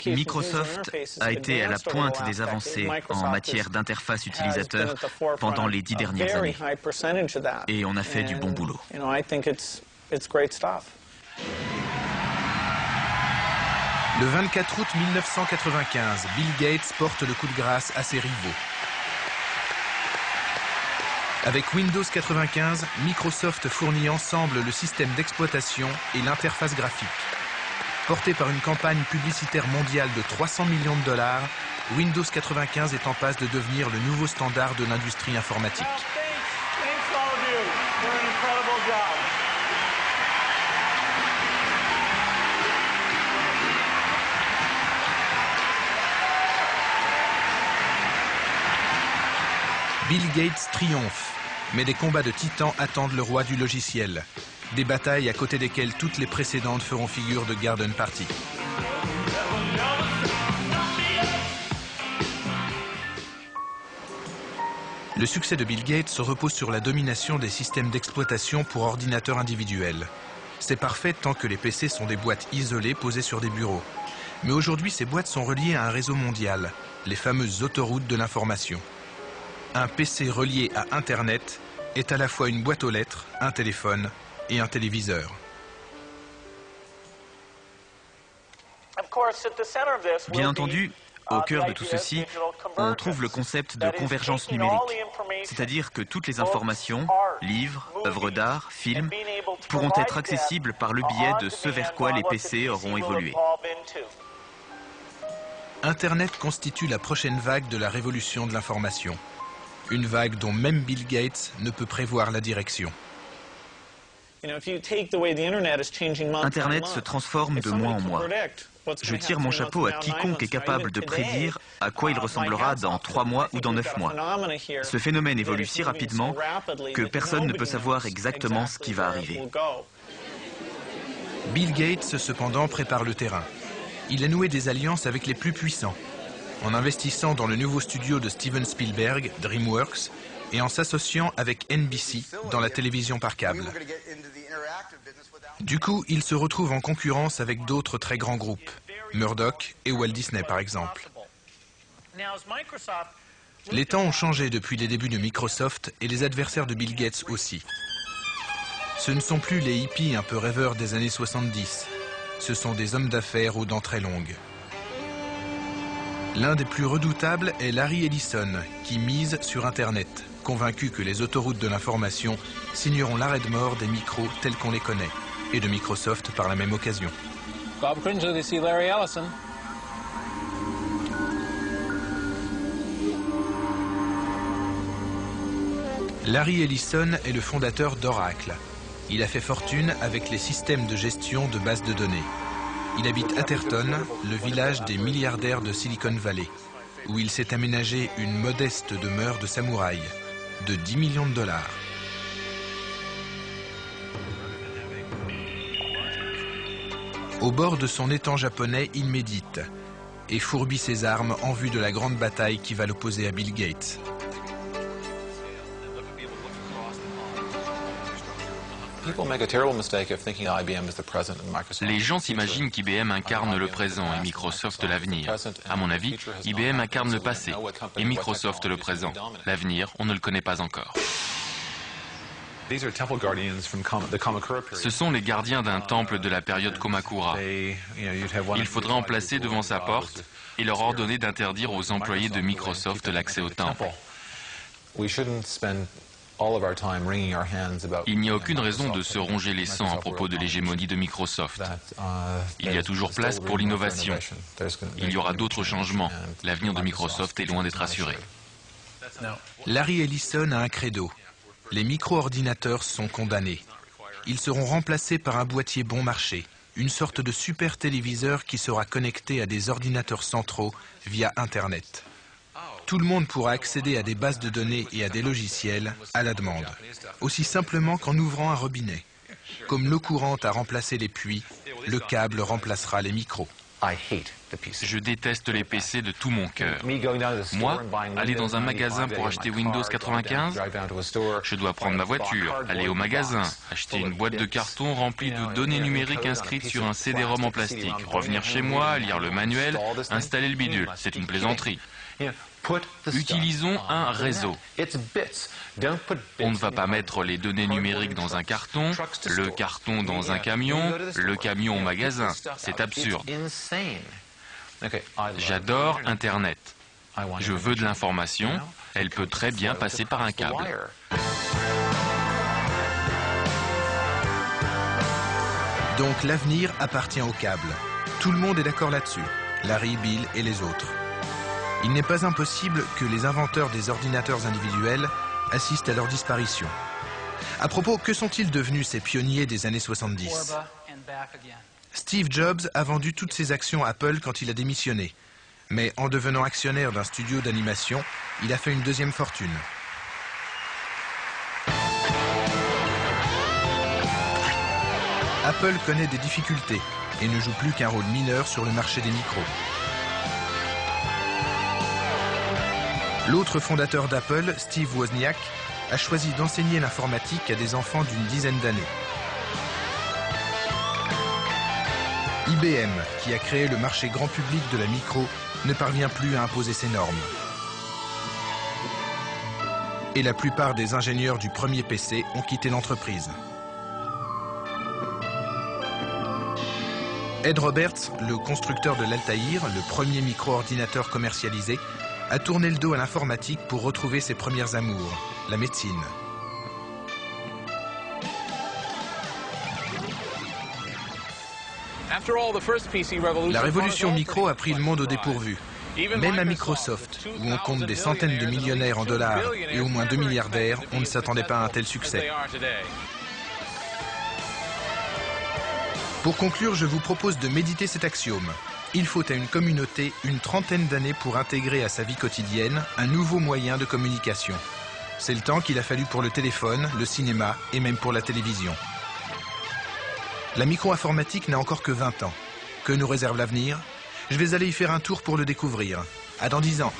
Microsoft a été à la pointe des avancées en matière d'interface utilisateur pendant les 10 dernières années. Et on a fait du bon boulot. Le 24 août 1995, Bill Gates porte le coup de grâce à ses rivaux. Avec Windows 95, Microsoft fournit ensemble le système d'exploitation et l'interface graphique. Porté par une campagne publicitaire mondiale de 300 millions de $, Windows 95 est en passe de devenir le nouveau standard de l'industrie informatique. Bill Gates triomphe, mais des combats de titans attendent le roi du logiciel. Des batailles à côté desquelles toutes les précédentes feront figure de garden party. Le succès de Bill Gates repose sur la domination des systèmes d'exploitation pour ordinateurs individuels. C'est parfait tant que les PC sont des boîtes isolées posées sur des bureaux. Mais aujourd'hui, ces boîtes sont reliées à un réseau mondial, les fameuses autoroutes de l'information. Un PC relié à Internet est à la fois une boîte aux lettres, un téléphone et un téléviseur. Bien entendu, au cœur de tout ceci, on trouve le concept de convergence numérique, c'est-à-dire que toutes les informations, livres, œuvres d'art, films, pourront être accessibles par le biais de ce vers quoi les PC auront évolué. Internet constitue la prochaine vague de la révolution de l'information. Une vague dont même Bill Gates ne peut prévoir la direction. Internet se transforme de mois en mois. Je tire mon chapeau à quiconque est capable de prédire à quoi il ressemblera dans 3 mois ou dans 9 mois. Ce phénomène évolue si rapidement que personne ne peut savoir exactement ce qui va arriver. Bill Gates, cependant, prépare le terrain. Il a noué des alliances avec les plus puissants, en investissant dans le nouveau studio de Steven Spielberg, DreamWorks, et en s'associant avec NBC dans la télévision par câble. Du coup, il se retrouve en concurrence avec d'autres très grands groupes, Murdoch et Walt Disney par exemple. Les temps ont changé depuis les débuts de Microsoft et les adversaires de Bill Gates aussi. Ce ne sont plus les hippies un peu rêveurs des années 70, ce sont des hommes d'affaires aux dents très longues. L'un des plus redoutables est Larry Ellison, qui mise sur Internet, convaincu que les autoroutes de l'information signeront l'arrêt de mort des micros tels qu'on les connaît, et de Microsoft par la même occasion. Bob Cringely, ici Larry Ellison. Larry Ellison est le fondateur d'Oracle. Il a fait fortune avec les systèmes de gestion de bases de données. Il habite Atherton, le village des milliardaires de Silicon Valley, où il s'est aménagé une modeste demeure de samouraï, de 10 millions de $. Au bord de son étang japonais, il médite et fourbit ses armes en vue de la grande bataille qui va l'opposer à Bill Gates. Les gens s'imaginent qu'IBM incarne le présent et Microsoft l'avenir. À mon avis, IBM incarne le passé et Microsoft le présent. L'avenir, on ne le connaît pas encore. Ce sont les gardiens d'un temple de la période Kamakura. Il faudrait en placer devant sa porte et leur ordonner d'interdire aux employés de Microsoft l'accès au temple. Il n'y a aucune raison de se ronger les sangs à propos de l'hégémonie de Microsoft. Il y a toujours place pour l'innovation. Il y aura d'autres changements. L'avenir de Microsoft est loin d'être assuré. Larry Ellison a un credo. Les micro-ordinateurs sont condamnés. Ils seront remplacés par un boîtier bon marché, une sorte de super téléviseur qui sera connecté à des ordinateurs centraux via Internet. Tout le monde pourra accéder à des bases de données et à des logiciels à la demande, aussi simplement qu'en ouvrant un robinet. Comme l'eau courante a remplacé les puits, le câble remplacera les micros. Je déteste les PC de tout mon cœur. Moi, aller dans un magasin pour acheter Windows 95, je dois prendre ma voiture, aller au magasin, acheter une boîte de carton remplie de données numériques inscrites sur un CD-ROM en plastique, revenir chez moi, lire le manuel, installer le bidule. C'est une plaisanterie. Utilisons un réseau. On ne va pas mettre les données numériques dans un carton, le carton dans un camion, le camion au magasin. C'est absurde. J'adore Internet. Je veux de l'information. Elle peut très bien passer par un câble. Donc l'avenir appartient au câble. Tout le monde est d'accord là-dessus. Larry, Bill et les autres. Il n'est pas impossible que les inventeurs des ordinateurs individuels assistent à leur disparition. À propos, que sont-ils devenus ces pionniers des années 70 ? Steve Jobs a vendu toutes ses actions à Apple quand il a démissionné. Mais en devenant actionnaire d'un studio d'animation, il a fait une deuxième fortune. Apple connaît des difficultés et ne joue plus qu'un rôle mineur sur le marché des micros. L'autre fondateur d'Apple, Steve Wozniak, a choisi d'enseigner l'informatique à des enfants d'une dizaine d'années. IBM, qui a créé le marché grand public de la micro, ne parvient plus à imposer ses normes. Et la plupart des ingénieurs du premier PC ont quitté l'entreprise. Ed Roberts, le constructeur de l'Altaïr, le premier micro-ordinateur commercialisé, a tourné le dos à l'informatique pour retrouver ses premières amours, la médecine. La révolution micro a pris le monde au dépourvu. Même à Microsoft, où on compte des centaines de millionnaires en dollars et au moins 2 milliardaires, on ne s'attendait pas à un tel succès. Pour conclure, je vous propose de méditer cet axiome. Il faut à une communauté une trentaine d'années pour intégrer à sa vie quotidienne un nouveau moyen de communication. C'est le temps qu'il a fallu pour le téléphone, le cinéma et même pour la télévision. La micro-informatique n'a encore que 20 ans. Que nous réserve l'avenir ? Je vais aller y faire un tour pour le découvrir. À dans 10 ans.